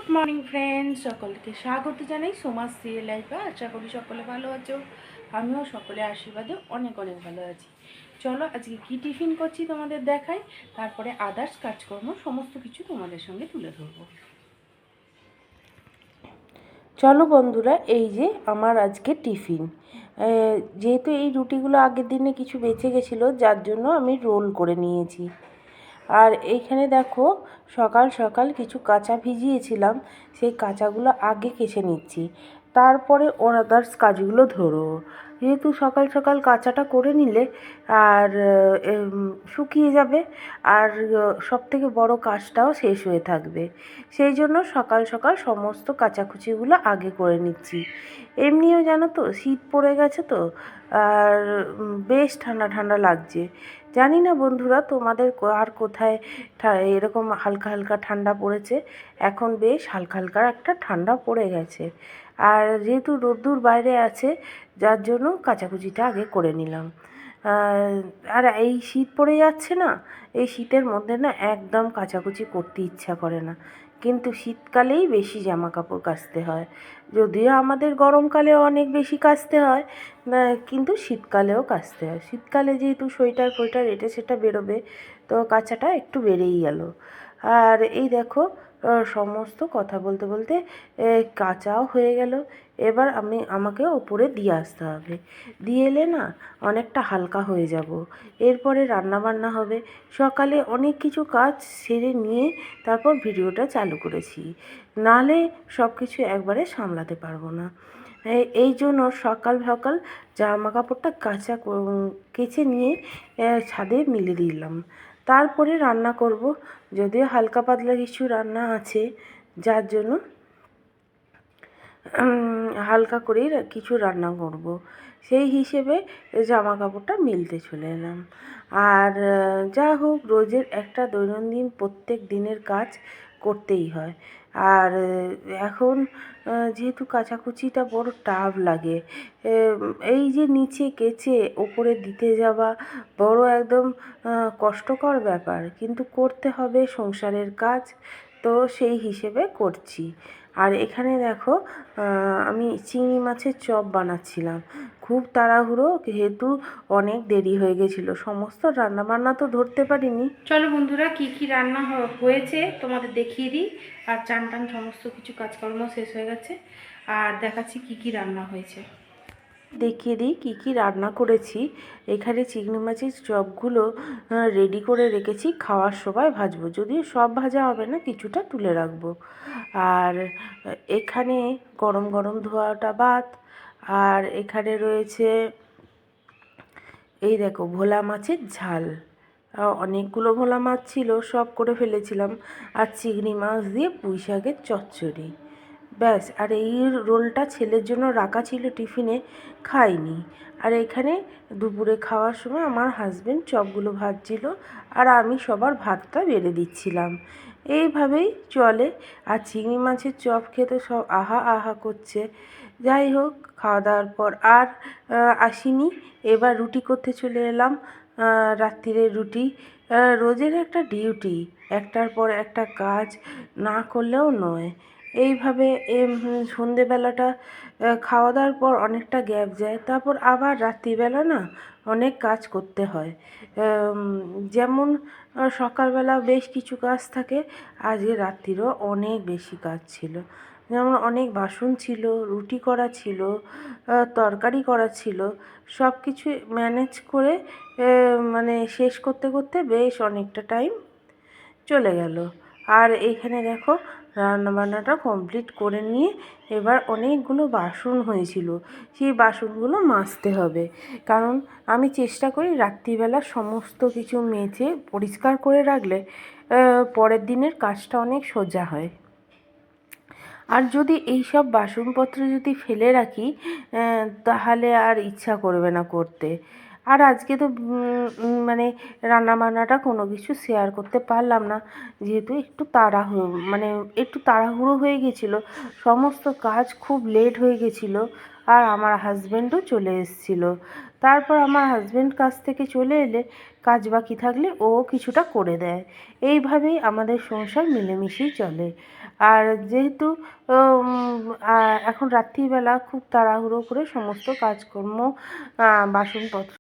Good morning friends, সকলকে স্বাগত জানাই সোমাস সিরিয়াল লাইফে। আশা করি সকলে ভালো আছো, আমিও সকলের আশীর্বাদে অনেক অনেক ভালো আছি। চলো আজকে কি টিফিন করছি তোমাদের দেখাই, তারপরে আদার্স কাজকর্ম সমস্ত কিছু তোমাদের সঙ্গে তুলে ধরবো। চলো বন্ধুরা, এই যে আমার আজকে টিফিন। যেহেতু এই রুটিগুলো আগের দিনে কিছু বেঁচে গেছিলো, যার জন্য আমি রোল করে নিয়েছি। আর এইখানে দেখো, সকাল সকাল কিছু কাঁচা ভিজিয়েছিলাম, সেই কাঁচাগুলো আগে কেচে নিচ্ছি, তারপরে আদার্স কাজগুলো ধরো। যেহেতু সকাল সকাল কাঁচাটা করে নিলে আর শুকিয়ে যাবে, আর সবথেকে বড় কাজটাও শেষ হয়ে থাকবে। সেই জন্য সকাল সকাল সমস্ত কাচাকুচিগুলো আগে করে নিচ্ছি। এমনিও জানো তো শীত পড়ে গেছে তো, আর বেশ ঠান্ডা ঠান্ডা লাগছে। জানি না বন্ধুরা তোমাদের আর কোথায় এরকম হালকা হালকা ঠান্ডা পড়েছে। এখন বেশ হালকা হালকা একটা ঠান্ডা পড়ে গেছে। আর যেহেতু রোদ্দুর বাইরে আছে, যার জন্য কাচাকুচিটা আগে করে নিলাম। আর এই শীত পড়ে যাচ্ছে না, এই শীতের মধ্যে না একদম কাচাকুচি করতে ইচ্ছা করে না, কিন্তু শীতকালেই বেশি জামা কাপড় কাচতে হয়। যদিও আমাদের গরমকালে অনেক বেশি কাচতে হয়, কিন্তু শীতকালেও কাচতে হয়। শীতকালে যেহেতু সোয়েটার ফোয়েটার এটা সেটা বেরোবে, তো কাচাটা একটু বেড়েই গেল। আর এই দেখো, সমস্ত কথা বলতে বলতে কাচাও হয়ে গেল। এবার আমাকে ওপরে দিয়ে আসতে হবে, দিয়ে এলে না অনেকটা হালকা হয়ে যাব। এরপরে রান্নাবান্না হবে। সকালে অনেক কিছু কাজ সেরে নিয়ে তারপর ভিডিওটা চালু করেছি, নাহলে সব কিছু একবারে সামলাতে পারবো না। এই জন্য সকাল সকাল জামা কাপড়টা কেচে নিয়ে ছাদে মিলে দিলাম। তারপরে রান্না করব, যদিও হালকা পাতলা কিছু রান্না আছে, যার জন্য হালকা করেই কিছু রান্না করব। সেই হিসেবে জামা কাপড়টা মিলতে চলে এলাম। আর যা হোক, রোজের একটা দৈনন্দিন প্রত্যেক দিনের কাজ করতেই হয়। আর এখন যেহেতু কাচাকুচিটা বড় টাফ লাগে, এই যে নিচে কেচে ওপরে দিতে যাওয়া বড় একদম কষ্টকর ব্যাপার, কিন্তু করতে হবে, সংসারের কাজ তো সেই হিসেবে করছি। আর এখানে দেখো, আমি চিংড়ি মাছের চপ বানাচ্ছিলাম। খুব তাড়াহুড়ো, যেহেতু অনেক দেরি হয়ে গেছিলো, সমস্ত রান্নাবান্না তো ধরতে পারিনি। চলো বন্ধুরা, কি কি রান্না হয়েছে তোমাদের দেখিয়ে দিই। আর চান টান সমস্ত কিছু কাজকর্ম শেষ হয়ে গেছে, আর দেখাচ্ছি কি কি রান্না হয়েছে। দেখিয়ে দিই কী কী রান্না করেছি। এখানে চিংড়ি মাছের চপগুলো রেডি করে রেখেছি, খাওয়ার সময় ভাজবো। যদিও সব ভাজা হবে না, কিছুটা তুলে রাখবো। আর এখানে গরম গরম ধোয়াটা ভাত। আর এখানে রয়েছে, এই দেখো, ভোলা মাছের ঝাল। অনেকগুলো ভোলা মাছ ছিল, সব করে ফেলেছিলাম। আর চিংড়ি মাছ দিয়ে পুঁই শাকের চচ্চড়ি, ব্যাস। আর এই রোলটা ছেলের জন্য রাখা ছিল টিফিনে, খাইনি। আর এখানে দুপুরে খাওয়ার সময় আমার হাজবেন্ড চপগুলো ভাজছিল, আর আমি সবার ভাতটা বেড়ে দিচ্ছিলাম। এইভাবেই চলে। আর চিংড়ি মাছের চপ খেতে সব আহা আহা করছে। যাই হোক, খাওয়া দাওয়ার পর আর আসিনি, এবার রুটি করতে চলে এলাম। রাত্রিরের রুটি, রোজের একটা ডিউটি, একটার পর একটা কাজ না করলেও নয়। এইভাবে সন্ধেবেলাটা খাওয়া দাওয়ার পর অনেকটা গ্যাপ যায়, তারপর আবার রাত্রিবেলা না অনেক কাজ করতে হয়। যেমন সকালবেলা বেশ কিছু কাজ থাকে, আজকে রাত্রিরও অনেক বেশি কাজ ছিল। যেমন অনেক বাসন ছিল, রুটি করা ছিল, তরকারি করা ছিল, সব কিছু ম্যানেজ করে মানে শেষ করতে করতে বেশ অনেকটা টাইম চলে গেল। আর এইখানে দেখো, রান্নাবান্নাটা কমপ্লিট করে নিয়ে এবার অনেকগুলো বাসন হয়েছিল, সেই বাসনগুলো মাজতে হবে। কারণ আমি চেষ্টা করি রাত্রিবেলা সমস্ত কিছু মেজে পরিষ্কার করে রাখলে পরের দিনের কাজটা অনেক সোজা হয়। আর যদি এই সব বাসনপত্র যদি ফেলে রাখি, তাহলে আর ইচ্ছা করবে না করতে। আর আজকে তো মানে রান্নাবান্নাটা কোনো কিছু শেয়ার করতে পারলাম না, যেহেতু একটু তাড়াহুড়ো মানে একটু তাড়াহুড়ো হয়ে গেছিলো, সমস্ত কাজ খুব লেট হয়ে গেছিলো। আর আমার হাজব্যান্ডও চলে এসেছিলো। তারপর আমার হাজব্যান্ড কাজ থেকে চলে এলে কাজ বাকি থাকলে ও কিছুটা করে দেয়। এইভাবেই আমাদের সংসার মিলেমিশেই চলে। আর যেহেতু এখন রাত্রিবেলা খুব তাড়াহুড়ো করে সমস্ত কাজকর্ম বাসনপত্র